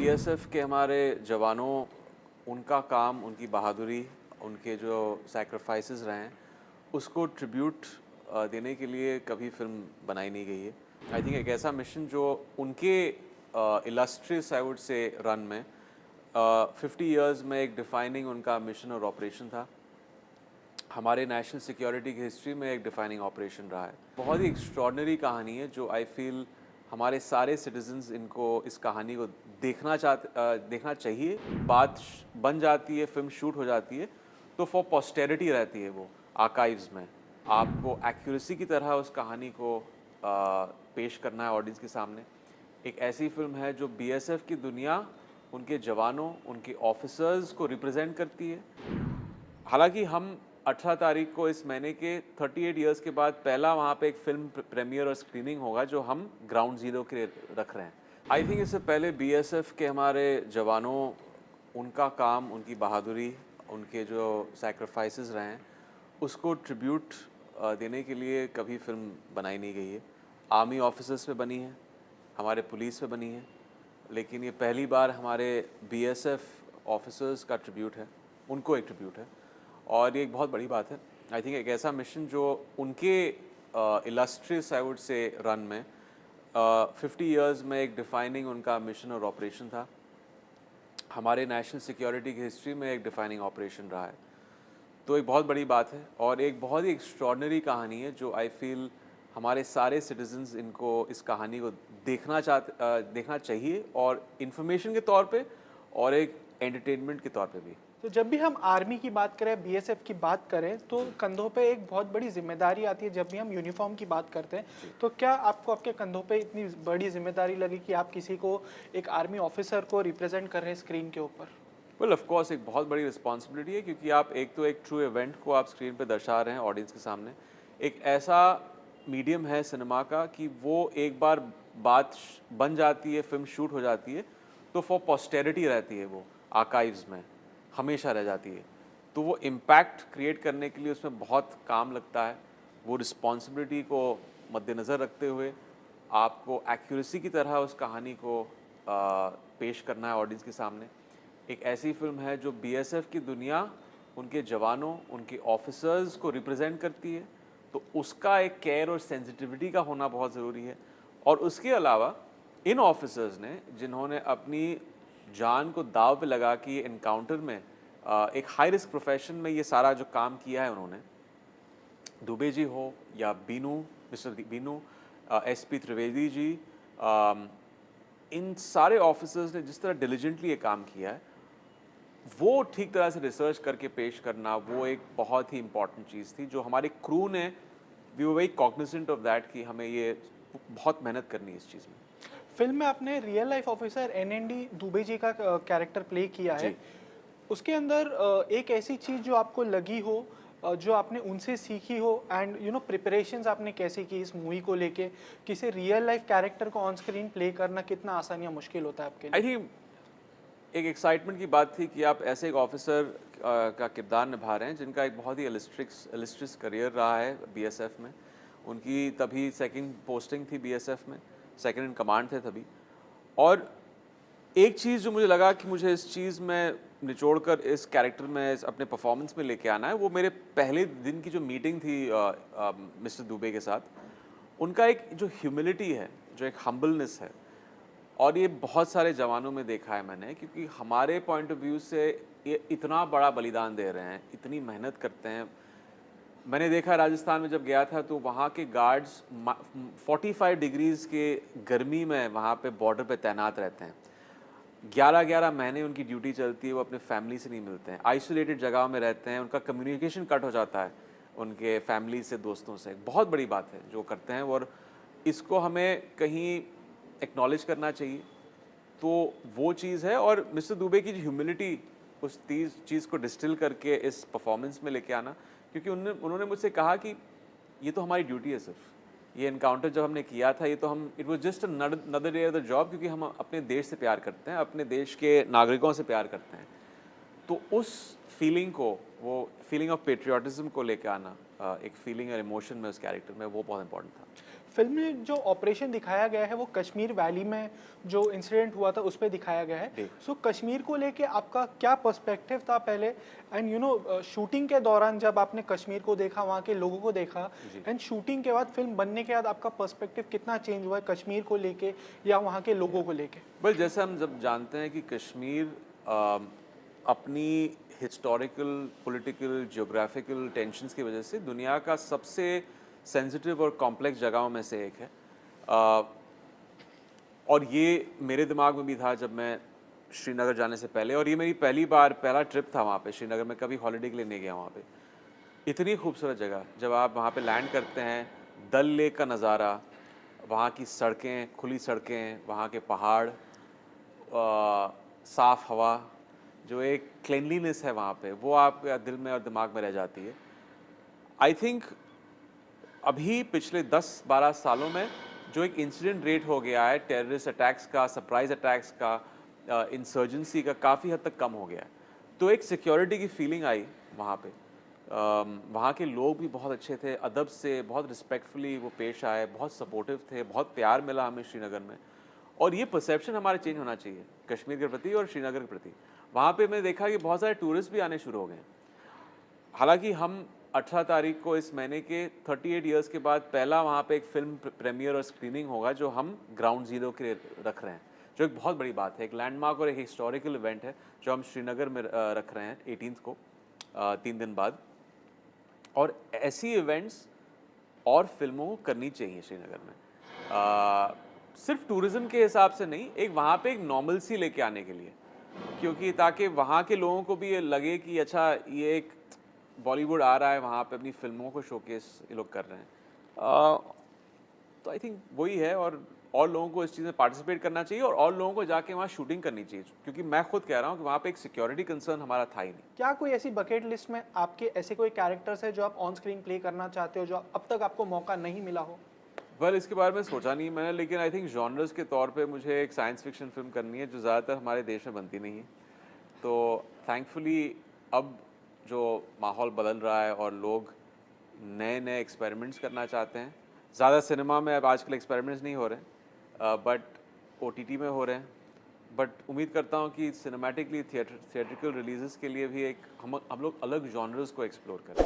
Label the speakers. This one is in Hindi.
Speaker 1: बीएसएफ के हमारे जवानों, उनका काम, उनकी बहादुरी, उनके जो सैक्रिफाइसेस रहे हैं, उसको ट्रिब्यूट देने के लिए कभी फ़िल्म बनाई नहीं गई है। आई थिंक एक ऐसा मिशन जो उनके illustrious I would say run में 50 इयर्स में एक डिफाइनिंग उनका मिशन और ऑपरेशन था। हमारे नेशनल सिक्योरिटी की हिस्ट्री में एक डिफाइनिंग ऑपरेशन रहा है। बहुत ही एक्स्ट्रॉर्डनरी कहानी है जो आई फील हमारे सारे सिटीजन्स इनको इस कहानी को देखना चाहिए। बात बन जाती है, फिल्म शूट हो जाती है तो फॉर पोस्टेरिटी रहती है वो आर्काइव्स में। आपको एक्यूरेसी की तरह उस कहानी को पेश करना है ऑडियंस के सामने। एक ऐसी फिल्म है जो बीएसएफ की दुनिया, उनके जवानों, उनके ऑफिसर्स को रिप्रेजेंट करती है। हालांकि हम 18 तारीख को इस महीने के 38 इयर्स के बाद पहला वहाँ पे एक फिल्म प्रीमियर और स्क्रीनिंग होगा जो हम ग्राउंड ज़ीरो के लिए रख रहे हैं। आई थिंक इससे पहले बीएसएफ के हमारे जवानों, उनका काम, उनकी बहादुरी, उनके जो सैक्रिफाइसेस रहे हैं, उसको ट्रिब्यूट देने के लिए कभी फिल्म बनाई नहीं गई है। आर्मी ऑफिसर्स पे बनी है, हमारे पुलिस पे बनी है, लेकिन ये पहली बार हमारे बीएसएफ ऑफिसर्स का ट्रिब्यूट है, उनको एक ट्रिब्यूट है और ये एक बहुत बड़ी बात है। आई थिंक एक ऐसा मिशन जो उनके illustrious I would say run में 50 इयर्स में एक डिफाइनिंग उनका मिशन और ऑपरेशन था। हमारे नेशनल सिक्योरिटी की हिस्ट्री में एक डिफाइनिंग ऑपरेशन रहा है। तो एक बहुत बड़ी बात है और एक बहुत ही एक्स्ट्रॉर्डनरी कहानी है जो आई फील हमारे सारे सिटीजन्स इनको इस कहानी को देखना चाहिए और इन्फॉर्मेशन के तौर पे और एक एंटरटेनमेंट के तौर पे भी।
Speaker 2: तो जब भी हम आर्मी की बात करें, बीएसएफ की बात करें, तो कंधों पे एक बहुत बड़ी जिम्मेदारी आती है। जब भी हम यूनिफॉर्म की बात करते हैं, तो क्या आपको आपके कंधों पे इतनी बड़ी जिम्मेदारी लगी कि आप किसी को, एक आर्मी ऑफिसर को रिप्रेजेंट कर रहे हैं स्क्रीन के ऊपर?
Speaker 1: वेल ऑफ कोर्स एक बहुत बड़ी रिस्पॉन्सिबिलिटी है क्योंकि आप एक तो एक ट्रू इवेंट को आप स्क्रीन पे दर्शा रहे हैं ऑडियंस के सामने। एक ऐसा मीडियम है सिनेमा का कि वो एक बार बात बन जाती है, फिल्म शूट हो जाती है तो फॉर पोस्टेरिटी रहती है, वो आर्काइव्स में हमेशा रह जाती है। तो वो इम्पैक्ट क्रिएट करने के लिए उसमें बहुत काम लगता है। वो रिस्पॉन्सिबिलिटी को मद्देनज़र रखते हुए आपको एक्यूरेसी की तरह उस कहानी को पेश करना है ऑडियंस के सामने। एक ऐसी फिल्म है जो बीएसएफ की दुनिया, उनके जवानों, उनके ऑफिसर्स को रिप्रेजेंट करती है, तो उसका एक केयर और सेंसिटिविटी का होना बहुत ज़रूरी है। और उसके अलावा इन ऑफिसर्स ने, जिन्होंने अपनी जान को दाव पे लगा कि एनकाउंटर में एक हाई रिस्क प्रोफेशन में ये सारा जो काम किया है उन्होंने, दुबे जी हो या बीनू, मिस्टर बीनू, एसपी त्रिवेदी जी, इन सारे ऑफिसर्स ने जिस तरह डिलिजेंटली ये काम किया है, वो ठीक तरह से रिसर्च करके पेश करना, वो एक बहुत ही इंपॉर्टेंट चीज़ थी जो हमारे क्रू ने, we were very cognizant of that कि हमें ये बहुत मेहनत करनी है इस चीज़ में।
Speaker 2: फिल्म में आपने real life officer एनएनडी Dubey ji का कैरेक्टर प्ले किया है।
Speaker 1: जी।
Speaker 2: उसके अंदर एक ऐसी चीज जो आपको लगी हो, जो आपने उनसे सीखी हो, एंड प्रिपरेशंस आपने कैसे की इस मूवी को लेके? किसी रियल लाइफ कैरेक्टर को ऑन स्क्रीन प्ले करना कितना आसान या मुश्किल होता है आपके
Speaker 1: आई
Speaker 2: लिए?
Speaker 1: थिंक एक एक्साइटमेंट की बात थी कि आप ऐसे एक ऑफिसर का किरदार निभा रहे हैं जिनका एक बहुत ही इलिस्ट्रियस करियर रहा है बीएसएफ में। उनकी तभी सेकंड पोस्टिंग थी बीएसएफ में, सेकंड इन कमांड थे तभी। और एक चीज़ जो मुझे लगा कि मुझे इस चीज़ में निचोड़ कर इस कैरेक्टर में अपने परफॉर्मेंस में लेके आना है, वो मेरे पहले दिन की जो मीटिंग थी मिस्टर दुबे के साथ, उनका एक जो ह्यूमिलिटी है, जो एक हम्बलनेस है, और ये बहुत सारे जवानों में देखा है मैंने, क्योंकि हमारे पॉइंट ऑफ व्यू से ये इतना बड़ा बलिदान दे रहे हैं, इतनी मेहनत करते हैं। मैंने देखा राजस्थान में जब गया था तो वहाँ के गार्ड्स 45 डिग्रीज़ के गर्मी में वहाँ पे बॉर्डर पे तैनात रहते हैं। 11-11 महीने उनकी ड्यूटी चलती है, वो अपने फैमिली से नहीं मिलते हैं, आइसोलेटेड जगह में रहते हैं, उनका कम्युनिकेशन कट हो जाता है उनके फैमिली से, दोस्तों से। बहुत बड़ी बात है जो करते हैं और इसको हमें कहीं एक्नॉलेज करना चाहिए। तो वो चीज़ है, और मिस्टर दुबे की जो ह्यूमिलिटी, उस चीज़ को डिस्टिल करके इस परफॉर्मेंस में लेके आना, क्योंकि उन्होंने मुझसे कहा कि ये तो हमारी ड्यूटी है, सिर्फ ये एनकाउंटर जब हमने किया था, ये तो हम, it was just another day of the job, क्योंकि हम अपने देश से प्यार करते हैं, अपने देश के नागरिकों से प्यार करते हैं। तो उस फीलिंग को, वो फीलिंग ऑफ पेट्रियाटिज्म को लेके आना, एक फीलिंग और इमोशन में उस कैरेक्टर में, वो बहुत इंपॉर्टेंट था।
Speaker 2: फिल्म में जो ऑपरेशन दिखाया गया है वो कश्मीर वैली में जो इंसिडेंट हुआ था उस पे दिखाया गया है। सो कश्मीर को लेके आपका क्या पर्सपेक्टिव था पहले, एंड शूटिंग के दौरान जब आपने कश्मीर को देखा, वहाँ के लोगों को देखा, एंड शूटिंग के बाद फिल्म बनने के बाद आपका पर्सपेक्टिव कितना चेंज हुआ है कश्मीर को लेके या वहाँ के लोगों को लेके?
Speaker 1: वेल, जैसे हम जब जानते हैं कि कश्मीर अपनी हिस्टोरिकल, पॉलिटिकल, जियोग्राफिकल टेंशन्स की वजह से दुनिया का सबसे सेंसिटिव और कॉम्प्लेक्स जगहों में से एक है। और ये मेरे दिमाग में भी था जब मैं श्रीनगर जाने से पहले, और ये मेरी पहला ट्रिप था वहाँ पे श्रीनगर में, कभी हॉलिडे के लिए नहीं गया वहाँ पे। इतनी खूबसूरत जगह, जब आप वहाँ पे लैंड करते हैं, डल लेक का नज़ारा, वहाँ की सड़कें, खुली सड़कें, वहाँ के पहाड़, साफ़ हवा, जो एक क्लीनलीनेस है वहाँ पे, वो आपके दिल में और दिमाग में रह जाती है। आई थिंक अभी पिछले 10-12 सालों में जो एक इंसिडेंट रेट हो गया है टेररिस्ट अटैक्स का, सरप्राइज अटैक्स का, इंसर्जेंसी का, काफ़ी हद तक कम हो गया है। तो एक सिक्योरिटी की फीलिंग आई वहाँ पे। वहाँ के लोग भी बहुत अच्छे थे, अदब से बहुत रिस्पेक्टफुली वो पेश आए, बहुत सपोर्टिव थे, बहुत प्यार मिला हमें श्रीनगर में। और ये परसेप्शन हमारा चेंज होना चाहिए कश्मीर के प्रति और श्रीनगर के प्रति। वहाँ पे मैंने देखा कि बहुत सारे टूरिस्ट भी आने शुरू हो गए हैं। हालांकि हम 18 तारीख को इस महीने के 38 इयर्स के बाद पहला वहाँ पे एक फिल्म प्रीमियर और स्क्रीनिंग होगा जो हम ग्राउंड ज़ीरो के लिए रख रहे हैं, जो एक बहुत बड़ी बात है, एक लैंडमार्क और एक हिस्टोरिकल इवेंट है जो हम श्रीनगर में रख रहे हैं 18 को, 3 दिन बाद। और ऐसी इवेंट्स और फिल्मों को करनी चाहिए श्रीनगर में, सिर्फ टूरिज़्म के हिसाब से नहीं, एक वहाँ पे एक नॉर्मलसी लेके आने के लिए, क्योंकि ताकि वहाँ के लोगों को भी ये लगे कि अच्छा ये एक बॉलीवुड आ रहा है वहाँ पे, अपनी फिल्मों को शोकेस ये लोग कर रहे हैं। तो आई थिंक वही है, और लोगों को इस चीज़ में पार्टिसिपेट करना चाहिए और लोगों को जाके वहाँ शूटिंग करनी चाहिए, क्योंकि मैं खुद कह रहा हूँ कि वहाँ पे एक सिक्योरिटी कंसर्न हमारा था ही नहीं।
Speaker 2: क्या कोई ऐसी बकेट लिस्ट में आपके ऐसे कोई कैरेक्टर्स है जो आप ऑन स्क्रीन प्ले करना चाहते हो, जो अब तक आपको मौका नहीं मिला हो?
Speaker 1: वेल, इसके बारे में सोचा नहीं मैंने, लेकिन आई थिंक जॉनर्स के तौर पे मुझे एक साइंस फिक्शन फिल्म करनी है जो ज़्यादातर हमारे देश में बनती नहीं है। तो थैंकफुली अब जो माहौल बदल रहा है और लोग नए नए एक्सपेरिमेंट्स करना चाहते हैं, ज़्यादा सिनेमा में अब आजकल एक्सपेरिमेंट्स नहीं हो रहे हैं, बट OTT में हो रहे हैं। बट उम्मीद करता हूँ कि सिनेमैटिकली थिएट्रिकल रिलीज़ के लिए भी एक हम लोग अलग जॉनर्स को एक्सप्लोर करें।